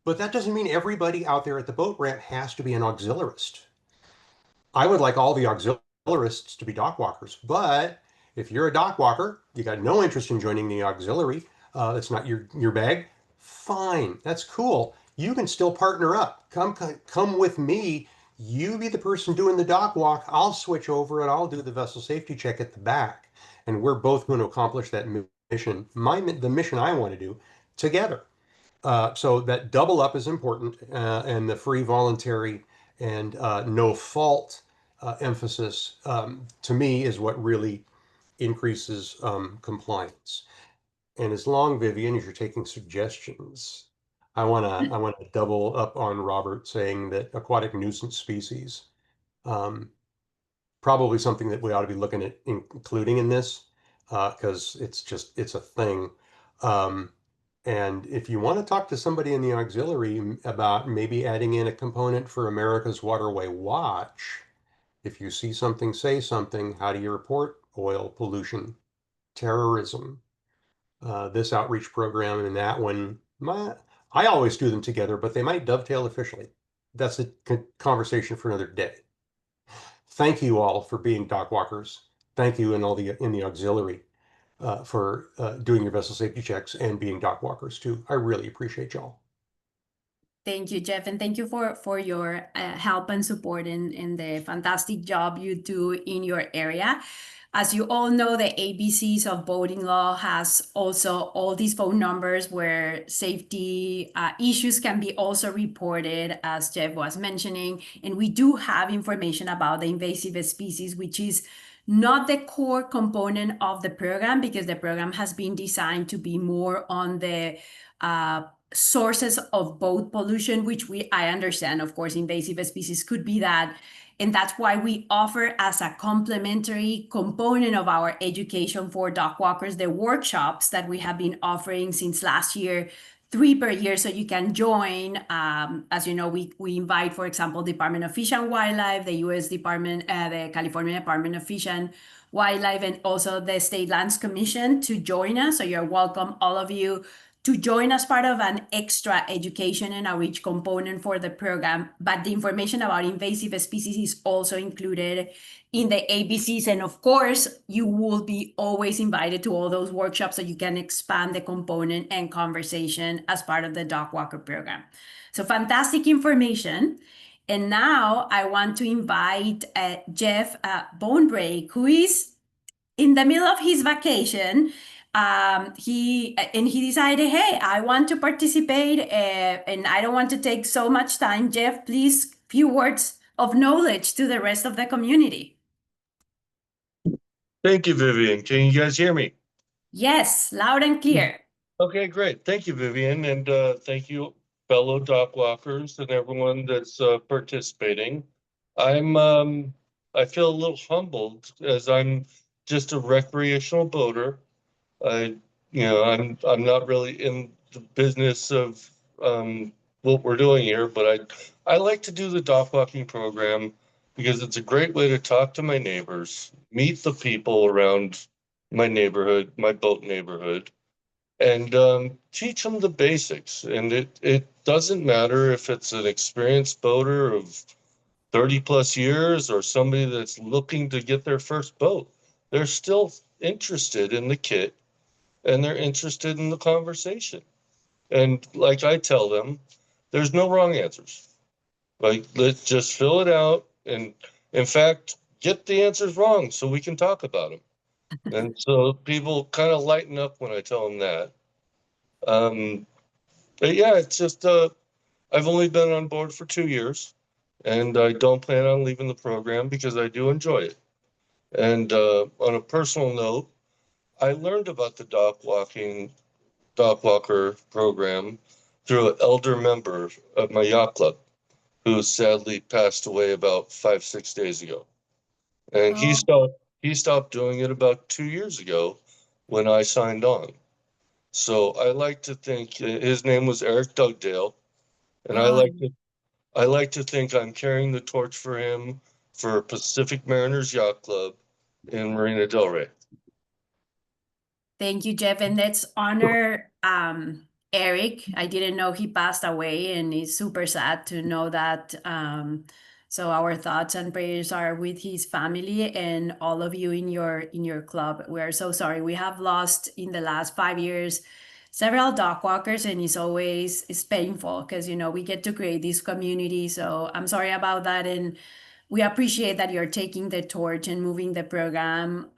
Speaker 3: but that doesn't mean everybody out there at the boat ramp has to be an auxiliarist. I would like all the auxiliarists to be dock walkers, but if you're a dock walker, you got no interest in joining the auxiliary, that's not your bag, fine, that's cool. You can still partner up. Come with me. You be the person doing the dock walk. I'll switch over and I'll do the vessel safety check at the back. And we're both going to accomplish that mission, the mission I want to do together. So that double up is important, and the free, voluntary, and no fault emphasis to me is what really increases compliance. And as long, Vivian, as you're taking suggestions, I want to double up on Robert saying that aquatic nuisance species, probably something that we ought to be looking at including in this, because it's a thing. And if you want to talk to somebody in the auxiliary about maybe adding in a component for America's Waterway Watch, if you see something, say something. How do you report oil pollution, terrorism? This outreach program and that one, I always do them together, but they might dovetail officially. That's a conversation for another day. Thank you all for being dock walkers. Thank you and all in the auxiliary for doing your vessel safety checks and being dock walkers too. I really appreciate y'all.
Speaker 1: Thank you, Jeff, and thank you for your help and support in the fantastic job you do in your area. As you all know, the ABCs of voting law has also all these phone numbers where safety issues can be also reported, as Jeff was mentioning. And we do have information about the invasive species, which is not the core component of the program because the program has been designed to be more on the sources of boat pollution, which I understand, of course, invasive species could be that. And that's why we offer as a complementary component of our education for dock walkers, the workshops that we have been offering since last year, 3 per year. So you can join. As you know, we invite, for example, Department of Fish and Wildlife, the U.S. Department, the California Department of Fish and Wildlife, and also the State Lands Commission to join us. So you're welcome, all of you, to join as part of an extra education and outreach component for the program. But the information about invasive species is also included in the ABCs. And of course, you will be always invited to all those workshops so you can expand the component and conversation as part of the Dockwalker program. So fantastic information. And now I want to invite Jeff Bonebrake, who is in the middle of his vacation. He decided, hey, I want to participate, and I don't want to take so much time. Jeff, please, few words of knowledge to the rest of the community.
Speaker 4: Thank you, Vivian. Can you guys hear me?
Speaker 1: Yes, loud and clear.
Speaker 4: Okay, great. Thank you, Vivian, and thank you, fellow dock walkers and everyone that's participating. I feel a little humbled as I'm just a recreational boater. I'm not really in the business of what we're doing here, but I like to do the dock walking program because it's a great way to talk to my neighbors, meet the people around my neighborhood, my boat neighborhood, and teach them the basics. And it doesn't matter if it's an experienced boater of 30 plus years or somebody that's looking to get their first boat. They're still interested in the kit and they're interested in the conversation. And like I tell them, there's no wrong answers. Like, let's just fill it out. And in fact, get the answers wrong so we can talk about them. And so people kind of lighten up when I tell them that. But yeah, it's just, I've only been on board for 2 years and I don't plan on leaving the program because I do enjoy it. And on a personal note, I learned about the Dockwalker program through an elder member of my yacht club who sadly passed away about 5-6 days ago. And he stopped doing it about 2 years ago when I signed on. So I like to think his name was Eric Dugdale, And
Speaker 1: Oh,
Speaker 4: I like to think I'm carrying the torch for him for Pacific Mariners Yacht Club in Marina Del Rey.
Speaker 1: thank you, Jeff. And let's honor Eric. I didn't know he passed away, and it's super sad to know that. So our thoughts and prayers are with his family and all of you in your club. We are so sorry. We have lost in the last 5 years several dog walkers, and it's painful because we get to create this community. So I'm sorry about that, and we appreciate that you're taking the torch and moving the program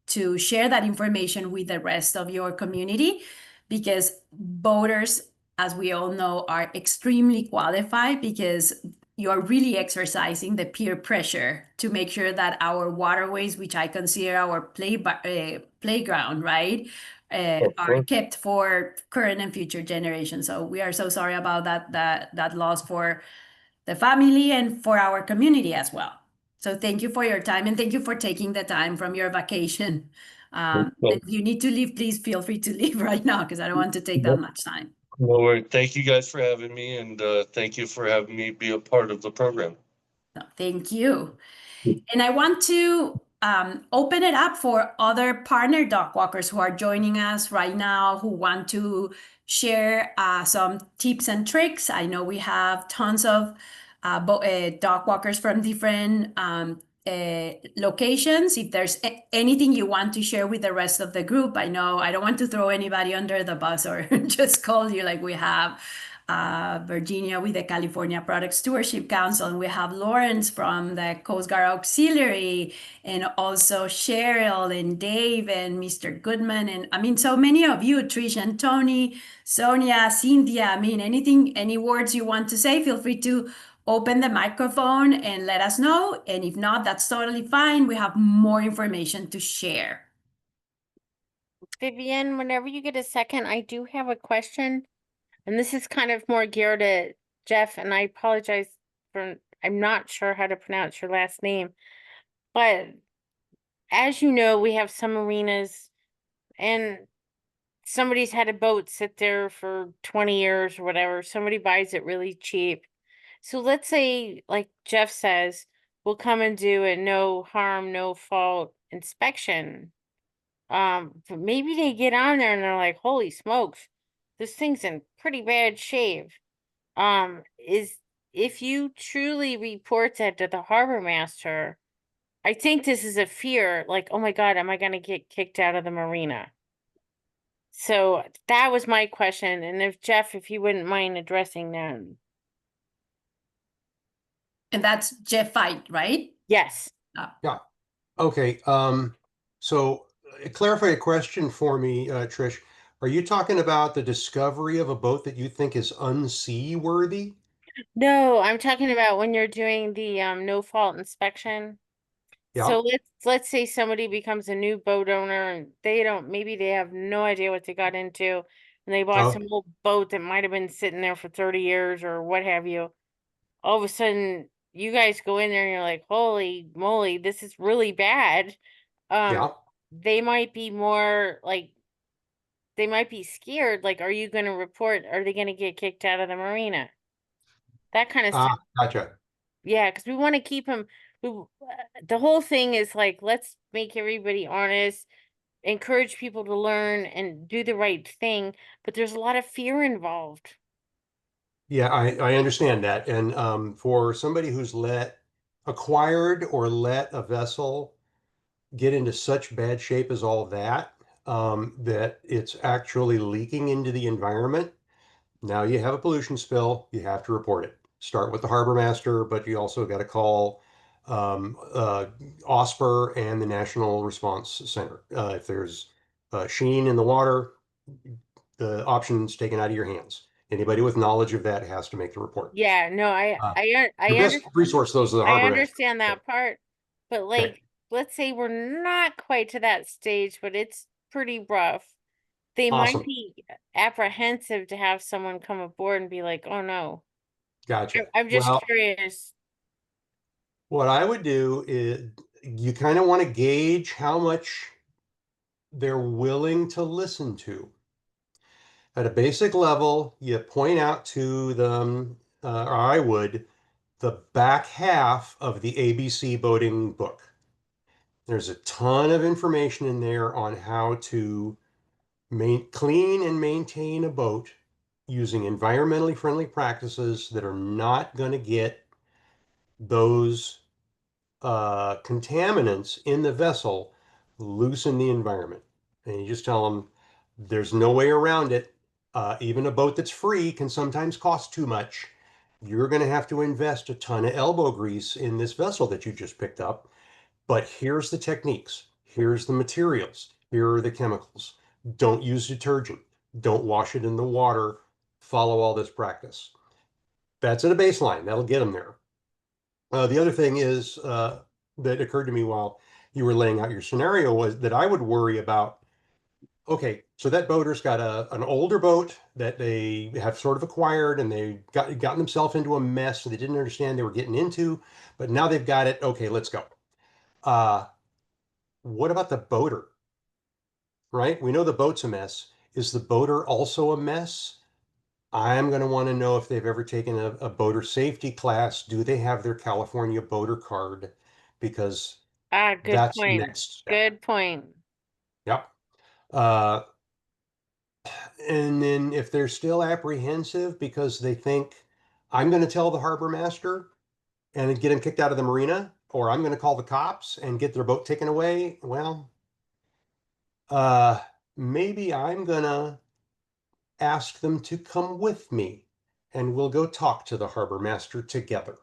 Speaker 1: to share that information with the rest of your community, because voters, as we all know, are extremely qualified, because you are really exercising the peer pressure to make sure that our waterways, which I consider our playground, right, are kept for current and future generations. So we are so sorry about that loss for the family and for our community as well. So thank you for your time, and thank you for taking the time from your vacation. And if you need to leave, please feel free to leave right now, because I don't want to take that much time.
Speaker 4: No worries. Thank you guys for having me, and thank you for having me be a part of the program.
Speaker 1: No, thank you. And I want to open it up for other partner dog walkers who are joining us right now, who want to share some tips and tricks. I know we have tons of dog walkers from different locations. If there's anything you want to share with the rest of the group, I know I don't want to throw anybody under the bus or just call you, like we have Virginia with the California Product Stewardship Council, and we have Lawrence from the Coast Guard Auxiliary, and also Cheryl and Dave and Mr. Goodman, and I mean, so many of you, Trish and Tony, Sonia, Cynthia. I mean, any words you want to say, feel free to open the microphone and let us know. And if not, that's totally fine. We have more information to share.
Speaker 18: Vivian, whenever you get a second, I do have a question. And this is kind of more geared at Jeff, and I apologize for, I'm not sure how to pronounce your last name. But as you know, we have some marinas, and somebody's had a boat sit there for 20 years or whatever. Somebody buys it really cheap. So let's say, like Jeff says, we'll come and do a no harm, no fault inspection. But maybe they get on there and they're like, holy smokes, this thing's in pretty bad shape. Is if you truly report that to the harbor master, I think this is a fear, like, oh my God, am I gonna get kicked out of the marina? So that was my question. And if Jeff, if you wouldn't mind addressing that.
Speaker 1: And that's Jeff Fight, right?
Speaker 18: Yes.
Speaker 3: Yeah. Okay. So clarify a question for me, Trish. Are you talking about the discovery of a boat that you think is unseaworthy?
Speaker 18: No, I'm talking about when you're doing the no fault inspection.
Speaker 3: Yeah.
Speaker 18: So let's say somebody becomes a new boat owner and maybe they have no idea what they got into, and they bought some old boat that might have been sitting there for 30 years or what have you. All of a sudden you guys go in there and you're like, holy moly, this is really bad.
Speaker 3: Yeah.
Speaker 18: They might be more like, they might be scared. Like, are you going to report? Are they going to get kicked out of the marina? That kind of stuff.
Speaker 3: Gotcha.
Speaker 18: Yeah, because we want to keep them. The whole thing is like, let's make everybody honest, encourage people to learn and do the right thing. But there's a lot of fear involved.
Speaker 3: Yeah, I understand that. And for somebody who's acquired or let a vessel get into such bad shape as all that, that it's actually leaking into the environment. Now you have a pollution spill, you have to report it. Start with the harbor master, but you also got to call OSPR and the National Response Center. If there's sheen in the water, the option's taken out of your hands. Anybody with knowledge of that has to make the report.
Speaker 18: Yeah, no, I
Speaker 3: Your best resource, those are the
Speaker 18: I
Speaker 3: harbor master.
Speaker 18: understand that part, but like, let's say we're not quite to that stage, but it's pretty rough. They might
Speaker 3: Awesome.
Speaker 18: be apprehensive to have someone come aboard and be like, oh no.
Speaker 3: Gotcha.
Speaker 18: I'm just
Speaker 3: Well,
Speaker 18: curious.
Speaker 3: what I would do is you kind of want to gauge how much they're willing to listen to. At a basic level, you point out to them, or I would, the back half of the ABC boating book. There's a ton of information in there on how to clean and maintain a boat using environmentally friendly practices that are not going to get those contaminants in the vessel loose in the environment. And you just tell them there's no way around it. Even a boat that's free can sometimes cost too much. You're going to have to invest a ton of elbow grease in this vessel that you just picked up. But here's the techniques. Here's the materials. Here are the chemicals. Don't use detergent. Don't wash it in the water. Follow all this practice. That's at a baseline. That'll get them there. The other thing is that occurred to me while you were laying out your scenario was that I would worry about, okay, so that boater's got an older boat that they have sort of acquired and they gotten themselves into a mess they didn't understand they were getting into, but now they've got it. Okay, let's go. What about the boater? Right? We know the boat's a mess. Is the boater also a mess? I'm going to want to know if they've ever taken a boater safety class. Do they have their California boater card? Because
Speaker 18: Good
Speaker 3: that's the
Speaker 18: point.
Speaker 3: next step.
Speaker 18: Good point.
Speaker 3: Yep. And then if they're still apprehensive because they think I'm going to tell the harbor master and get him kicked out of the marina, or I'm going to call the cops and get their boat taken away, well, maybe I'm going to ask them to come with me and we'll go talk to the harbor master together.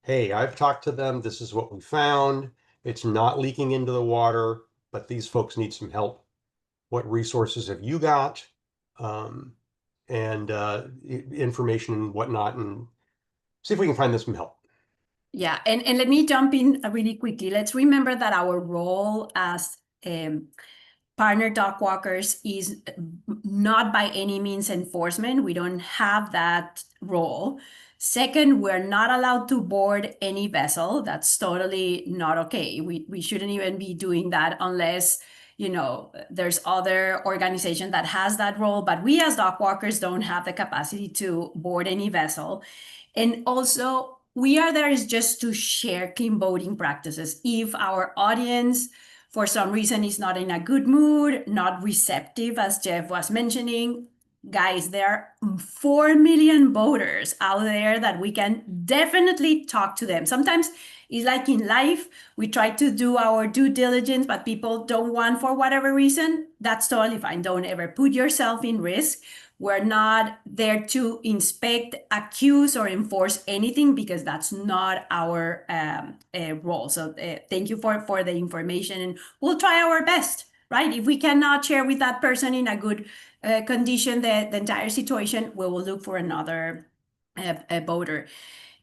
Speaker 3: Hey, I've talked to them. This is what we found. It's not leaking into the water, but these folks need some help. What resources have you got? And information and whatnot, and see if we can find them some help.
Speaker 1: Yeah, and let me jump in really quickly. Let's remember that our role as partner dog walkers is not by any means enforcement. We don't have that role. Second, we're not allowed to board any vessel. That's totally not okay. We shouldn't even be doing that unless, there's other organization that has that role. But we as dog walkers don't have the capacity to board any vessel. And also, we are there is just to share clean boating practices. If our audience for some reason is not in a good mood, not receptive, as Jeff was mentioning, guys, there are 4 million boaters out there that we can definitely talk to them. Sometimes it's like in life, we try to do our due diligence, but people don't want for whatever reason. That's totally fine. Don't ever put yourself in risk. We're not there to inspect, accuse, or enforce anything because that's not our role. So thank you for the information, and we'll try our best, right? If we cannot share with that person in a good condition the entire situation, we will look for another boater.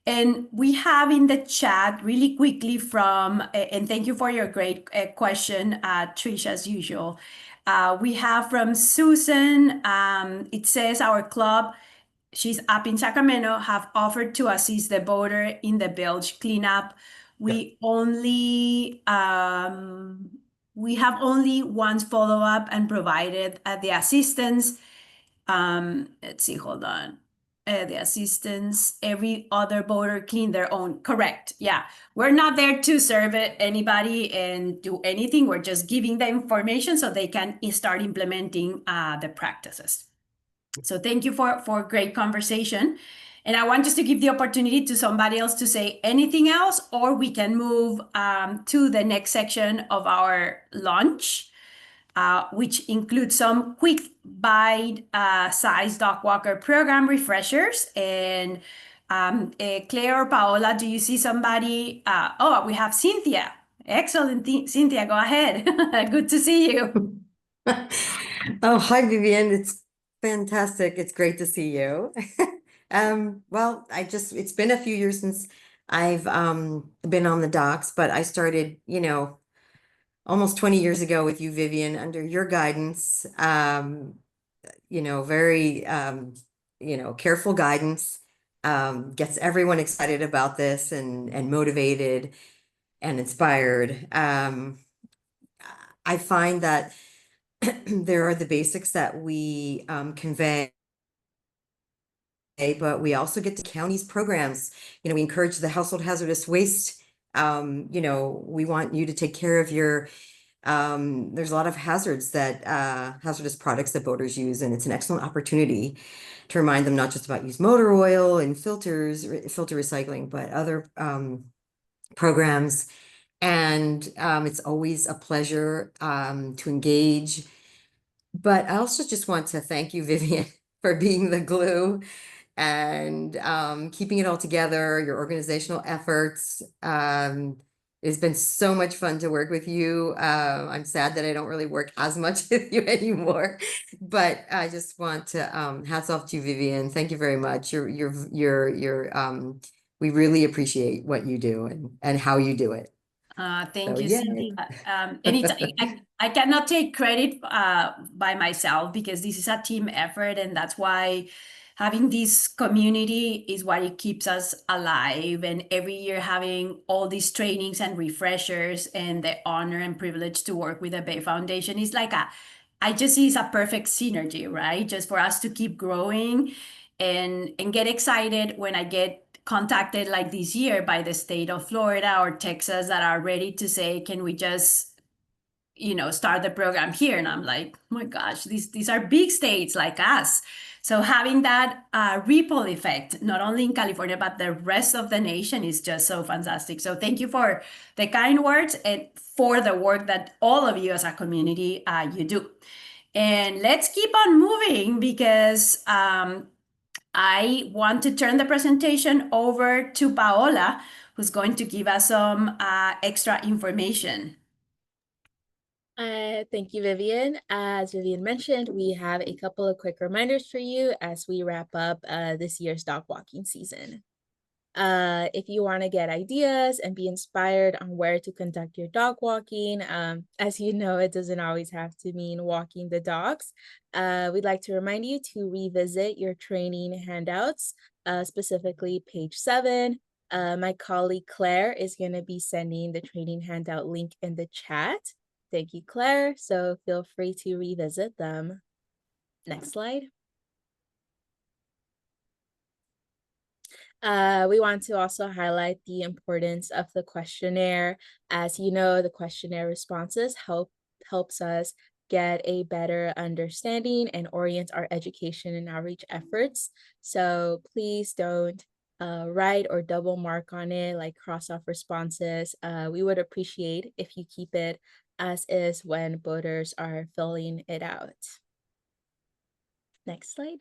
Speaker 1: And we have in the chat really quickly from, and thank you for your great question, Trish, as usual. We have from Susan, it says our club, she's up in Sacramento, have offered to assist the boater in the bilge cleanup. We only, we have only once follow-up and provided the assistance. Let's see, hold on. The assistance, every other boater clean their own. Correct. Yeah. We're not there to serve anybody and do anything. We're just giving the information so they can start implementing the practices. So thank you for great conversation. And I want just to give the opportunity to somebody else to say anything else, or we can move to the next section of our launch. Which includes some quick bite-sized Dockwalker program refreshers. And Claire or Paola, do you see somebody? Oh, we have Cynthia. Excellent, Cynthia, go ahead. Good to see you.
Speaker 2: Oh, hi, Vivian. It's fantastic. It's great to see you. Well, it's been a few years since I've been on the docks, but I started, almost 20 years ago with you, Vivian, under your guidance, very, careful guidance, gets everyone excited about this and motivated and inspired. I find that there are the basics that we convey, but we also get to county's programs. You know, we encourage the household hazardous waste. You know, we want you to take care of your, there's a lot of hazards that, hazardous products that boaters use, and it's an excellent opportunity to remind them not just about use motor oil and filters, filter recycling, but other programs. And it's always a pleasure to engage. But I also just want to thank you, Vivian, for being the glue and keeping it all together, your organizational efforts. It's been so much fun to work with you. I'm sad that I don't really work as much with you anymore, but I just want to hats off to you, Vivian. Thank you very much. We really appreciate what you do and how you do it.
Speaker 1: Thank
Speaker 2: So,
Speaker 1: you,
Speaker 2: yeah.
Speaker 1: Cindy. Anytime, I cannot take credit by myself because this is a team effort, and that's why having this community is what it keeps us alive. And every year having all these trainings and refreshers and the honor and privilege to work with the Bay Foundation is like I just see it's a perfect synergy, right? Just for us to keep growing and get excited when I get contacted like this year by the state of Florida or Texas that are ready to say, can we just, start the program here? And I'm like, oh my gosh, these are big states like us. So having that ripple effect, not only in California, but the rest of the nation is just so fantastic. So thank you for the kind words and for the work that all of you as a community, you do. And let's keep on moving because I want to turn the presentation over to Paola, who's going to give us some extra information.
Speaker 7: Thank you, Vivian. As Vivian mentioned, we have a couple of quick reminders for you as we wrap up this year's dog walking season. If you want to get ideas and be inspired on where to conduct your dog walking, as you know, it doesn't always have to mean walking the dogs. We'd like to remind you to revisit your training handouts, specifically page 7. My colleague Claire is going to be sending the training handout link in the chat. Thank you, Claire. So feel free to revisit them. Next slide. We want to also highlight the importance of the questionnaire. As you know, the questionnaire responses helps us get a better understanding and orient our education and outreach efforts. So please don't write or double mark on it, like cross off responses. We would appreciate if you keep it as is when boaters are filling it out. Next slide.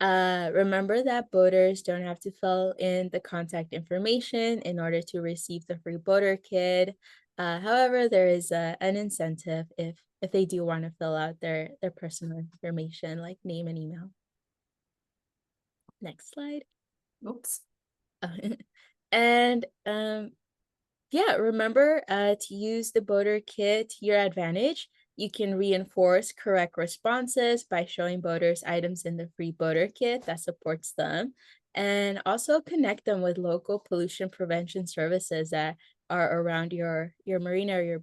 Speaker 7: Remember that boaters don't have to fill in the contact information in order to receive the free boater kit. However, there is an incentive if they do want to fill out their personal information like name and email. Next slide.
Speaker 1: Oops.
Speaker 7: And yeah, remember to use the boater kit to your advantage. You can reinforce correct responses by showing boaters items in the free boater kit that supports them, and also connect them with local pollution prevention services that are around your marina or your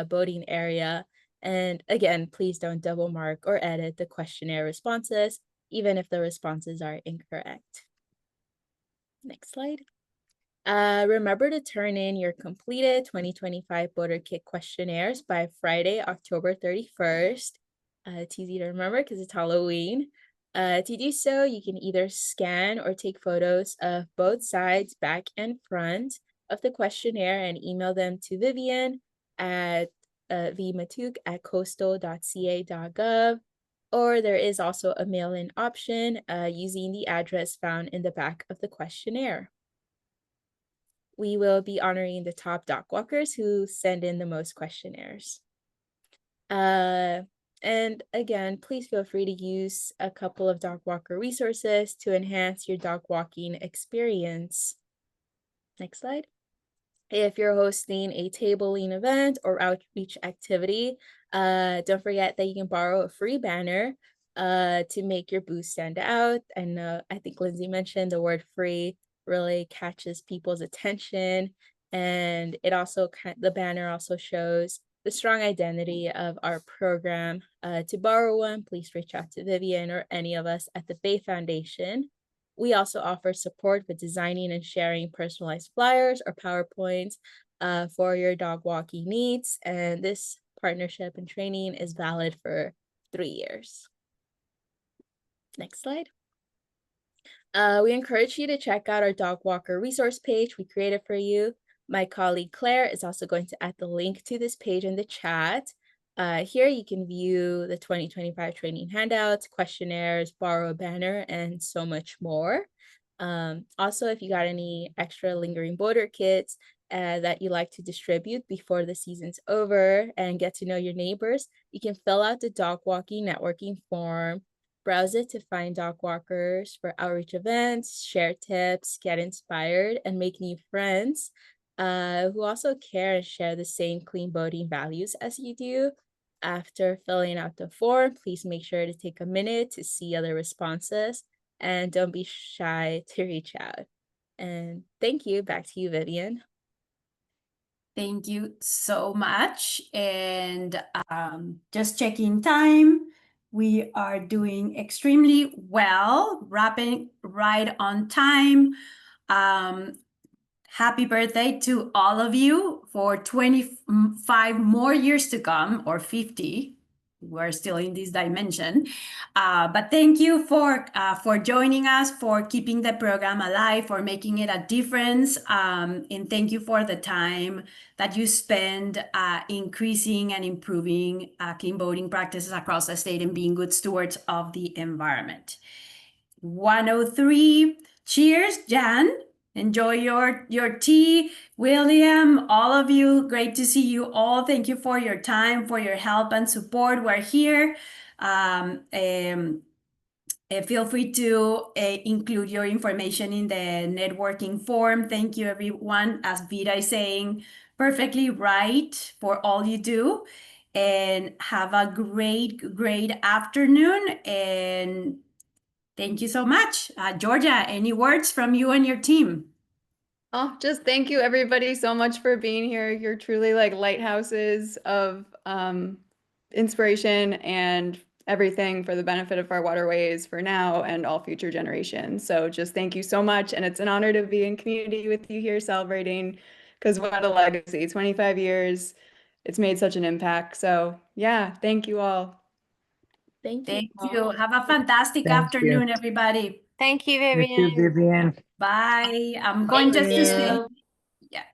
Speaker 7: boating area. And again, please don't double mark or edit the questionnaire responses, even if the responses are incorrect. Next slide. Remember to turn in your completed 2025 boater kit questionnaires by Friday, October 31st. It's easy to remember because it's Halloween. To do so, you can either scan or take photos of both sides, back and front, of the questionnaire and email them to Vivian at vmatuk@coastal.ca.gov. Or there is also a mail-in option using the address found in the back of the questionnaire. We will be honoring the top dock walkers who send in the most questionnaires. And again, please feel free to use a couple of dock walker resources to enhance your dock walking experience. Next slide. If you're hosting a tabling event or outreach activity, don't forget that you can borrow a free banner to make your booth stand out. And I think Lindsay mentioned the word free really catches people's attention, and it also the banner also shows the strong identity of our program. To borrow one, please reach out to Vivian or any of us at the Bay Foundation. We also offer support with designing and sharing personalized flyers or PowerPoints for your dog walking needs. And this partnership and training is valid for 3 years. Next slide. We encourage you to check out our Dockwalker resource page we created for you. My colleague Claire is also going to add the link to this page in the chat. Here you can view the 2025 training handouts, questionnaires, borrow a banner, and so much more. Also, if you got any extra lingering boater kits that you like to distribute before the season's over and get to know your neighbors, you can fill out the dog walking networking form, browse it to find dog walkers for outreach events, share tips, get inspired, and make new friends who also care and share the same clean boating values as you do. After filling out the form, please make sure to take a minute to see other responses and don't be shy to reach out. And thank you. Back to you, Vivian.
Speaker 1: Thank you so much. And just checking time. We are doing extremely well, wrapping right on time. Happy birthday to all of you for 25 more years to come, or 50. We're still in this dimension. But thank you for joining us, for keeping the program alive, for making it a difference. And thank you for the time that you spend increasing and improving clean boating practices across the state and being good stewards of the environment. 103, cheers, Jan. Enjoy your tea. William, all of you, great to see you all. Thank you for your time, for your help and support. We're here. Feel free to include your information in the networking form. Thank you, everyone. As Vida is saying, perfectly right for all you do. And have a great, great afternoon. And thank you so much. Georgia, any words from you and your team?
Speaker 5: Oh, just thank you everybody so much for being here. You're truly like lighthouses of inspiration and everything for the benefit of our waterways for now and all future generations. So just thank you so much. And it's an honor to be in community with you here celebrating, because what a legacy, 25 years, it's made such an impact. So yeah, thank you all.
Speaker 7: Thank
Speaker 1: you. Have a fantastic afternoon, everybody.
Speaker 18: Thank you,
Speaker 8: You too,
Speaker 18: Vivian.
Speaker 8: Vivian.
Speaker 1: Bye. I'm going just to say